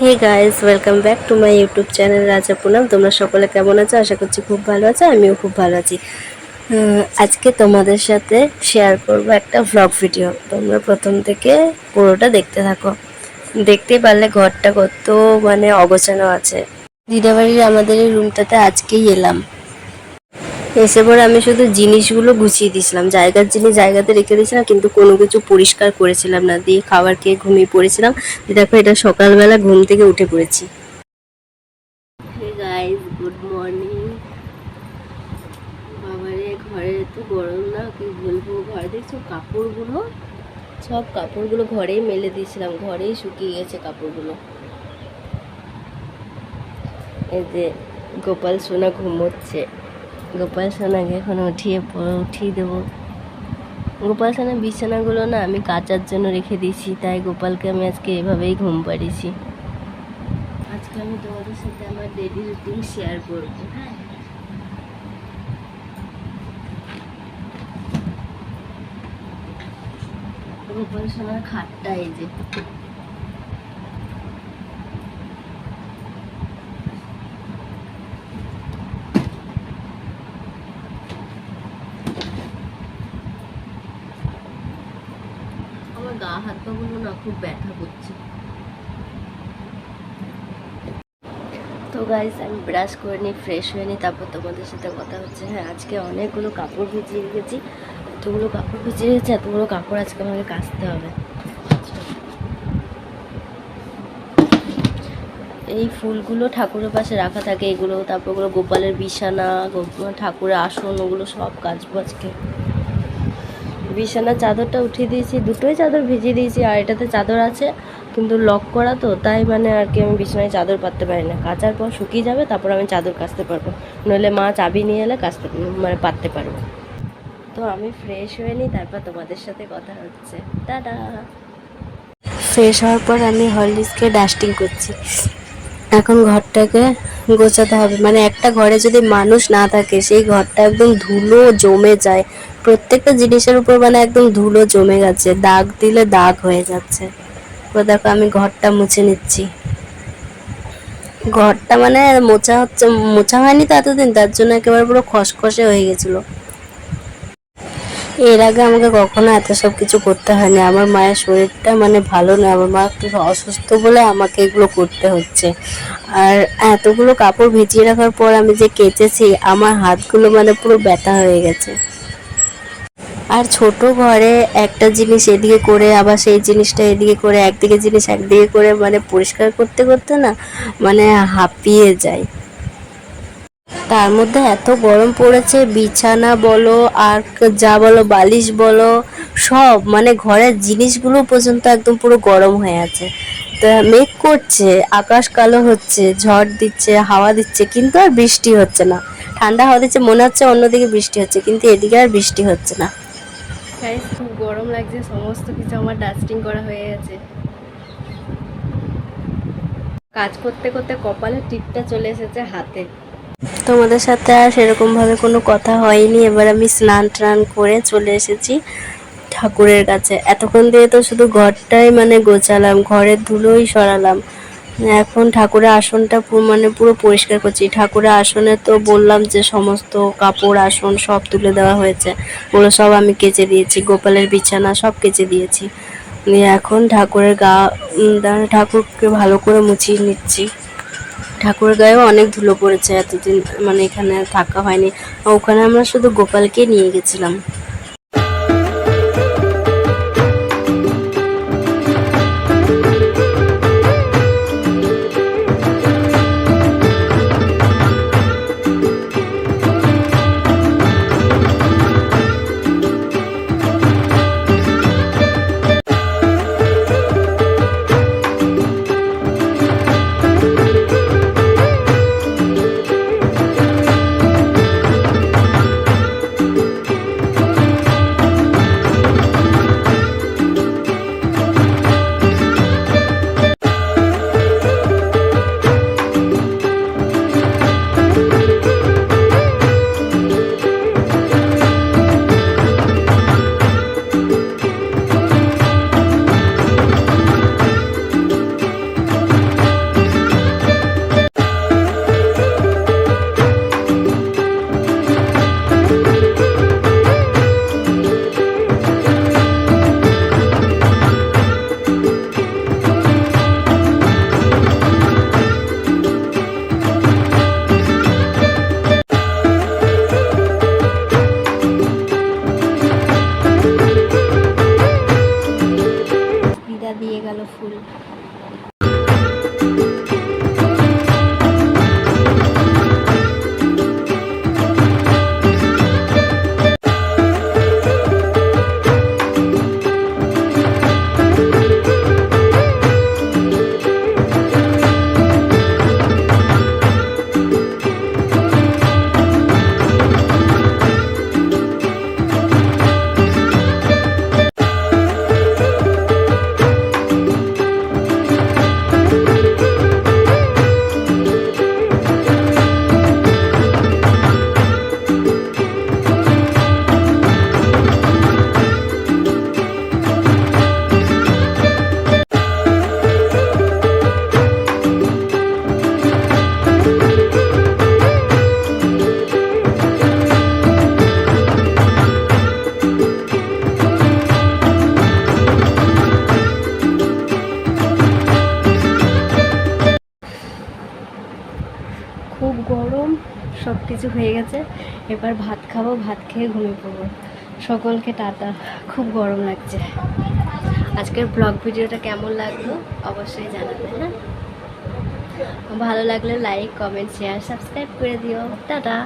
Hey guys, welcome back to my YouTube channel Raja Punam. তোমরা সকলে কেমন আছো? আশা করছি খুব ভালো আছো। আমিও খুব ভালো আছি। আজকে তোমাদের সাথে শেয়ার করব একটা ভ্লগ ভিডিও। তোমরা প্রথম থেকে পুরোটা দেখতে থাকো। দেখতে পারলে ঘরটা কত অগোছানো আছে। দিদাবাড়ির আমাদের এই রুমটাতে আজকেই এলাম। এসে পরে আমি শুধু জিনিসগুলো গুছিয়ে দিয়েছিলাম, জায়গার জিনিস জায়গাতে রেখে দিয়েছিলাম, কিন্তু কোনো কিছু পরিষ্কার করেছিলাম না। দিয়ে খাবার খেয়ে ঘুমিয়ে পড়েছিলাম। দেখো, এটা সকালবেলা ঘুম থেকে উঠে পড়েছি। Hey guys, good morning. বাবারে, ঘরে এত গরম না, কি বলবো। ঘরে দেখছো কাপড়গুলো, সব কাপড়গুলো ঘরেই মেলে দিয়েছিলাম, ঘরেই শুকিয়ে গেছে কাপড়গুলো। এই যে গোপাল সোনা ঘুমোচ্ছে। গোপাল সোনাকে এখন উঠিয়ে দেবো। গোপাল সোনার বিছানাগুলো না আমি কাচার জন্য রেখে দিয়েছি, তাই গোপালকে আমি আজকে এভাবেই ঘুম পাড়িয়েছি। আজকে আমি তোমাদের সাথে আমার ডেইলি রুটিন শেয়ার করবো। হ্যাঁ, গোপাল সোনার খাটটা এই যে, আমার গা হাত পাগুলো না খুব ব্যথা করছে। তো গাইস, আমি ব্রাশ করে নিই, ফ্রেশ হয়ে নিই, তারপর তোমাদের সাথে কথা হচ্ছে। হ্যাঁ, আজকে অনেকগুলো কাপড় ভিজিয়ে রেখেছি। এতগুলো কাপড় ভিজিয়ে রেখেছি, এতগুলো কাপড় আজকে আমাকে কাচতে হবে। এই ফুলগুলো ঠাকুরের পাশে রাখা থাকে, এগুলো, তারপর ওগুলো গোপালের বিছানা, ঠাকুরের আসন, ওগুলো সব কাচবো আজকে। বিছানার চাদরটা উঠিয়ে দিয়েছি, দুটোই চাদর ভিজিয়ে দিয়েছি, আর এটাতে চাদর আছে কিন্তু লক করা, তো তাই আর কি আমি বিছানায় চাদর পাততে পারি না। কাচার পর শুকিয়ে যাবে, তারপর আমি চাদর কাচতে পারবো, নইলে মা চাবি নিয়ে এলে পাততে পারবো। তো আমি ফ্রেশ হয়ে নিই, তারপর তোমাদের সাথে কথা হচ্ছে। টাটা। ফ্রেশ হওয়ার পর আমি হরলিক্সকে ডাস্টিং করছি। এখন ঘরটাকে গোছাতে হবে। একটা ঘরে যদি মানুষ না থাকে, সেই ঘরটা একদম ধুলো জমে যায়। প্রত্যেকটা জিনিসের উপর একদম ধুলো জমে গেছে, দাগ দিলে দাগ হয়ে যাচ্ছে। তো দেখো, আমি ঘরটা মুছে নিচ্ছি। ঘরটা মোছা হয়নি তো এতদিন, তার জন্য একেবারে পুরো খসখসে হয়ে গেছিলো। এর আগে আমাকে কখনো এত সব কিছু করতে হয়নি। আমার মায়ের শরীরটা ভালো না, আমার মা একটু অসুস্থ বলে আমাকে এগুলো করতে হচ্ছে। আর এতগুলো কাপড় ভিজিয়ে রাখার পর আমি যে কেচেছি, আমার হাতগুলো পুরো ব্যথা হয়ে গেছে। আর ছোট ঘরে একটা জিনিস এদিকে করে, আবার সেই জিনিসটা এদিকে করে, একদিকে জিনিস একদিকে করে পরিষ্কার করতে করতে না হাঁপিয়ে যায়। তার মধ্যে এত গরম পড়েছে, বিছানা বলো আর যা বলো, বালিশ বলো, সব ঘরের জিনিসগুলো পর্যন্ত একদম পুরো গরম হয়ে আছে। তা মেঘ করছে, আকাশ কালো হচ্ছে, ঝড় দিচ্ছে, হাওয়া দিচ্ছে, কিন্তু আর বৃষ্টি হচ্ছে না। ঠান্ডা হাওয়া দিচ্ছে, মনে হচ্ছে অন্যদিকে বৃষ্টি হচ্ছে, কিন্তু এদিকে আর বৃষ্টি হচ্ছে না। খুব গরম লাগছে, সমস্ত কিছু আমার ডাস্টিং করা হয়ে গেছে। কাজ করতে করতে কপালের টিপটা চলে এসেছে হাতে। তোমাদের সাথে আর সেরকমভাবে কোনো কথা হয়নি। এবার আমি স্নান টান করে চলে এসেছি ঠাকুরের কাছে। এতক্ষণ দিয়ে তো শুধু ঘরটাই গোছালাম, ঘরের ধুলোই সরালাম। এখন ঠাকুরের আসনটা পুরো পরিষ্কার করছি। ঠাকুরের আসনে তো বললাম যে সমস্ত কাপড় আসন সব তুলে দেওয়া হয়েছে, ওগুলো সব আমি কেচে দিয়েছি। গোপালের বিছানা সব কেচে দিয়েছি। এখন ঠাকুরকে ভালো করে মুছিয়ে নিচ্ছি। ঠাকুরের গায়েও অনেক ধুলো পড়েছে, এতদিন এখানে থাকা হয়নি। ওখানে আমরা শুধু গোপালকে নিয়ে গেছিলাম। কিছু হয়ে গেছে, এবার ভাত খাবো, ভাত খেয়ে ঘুমিয়ে পড়বো। সকলকে টাটা, খুব গরম লাগছে। আজকের ব্লগ ভিডিওটা কেমন লাগলো অবশ্যই জানাবে। হ্যাঁ, ভালো লাগলে লাইক, কমেন্ট, শেয়ার, সাবস্ক্রাইব করে দিও। টাটা।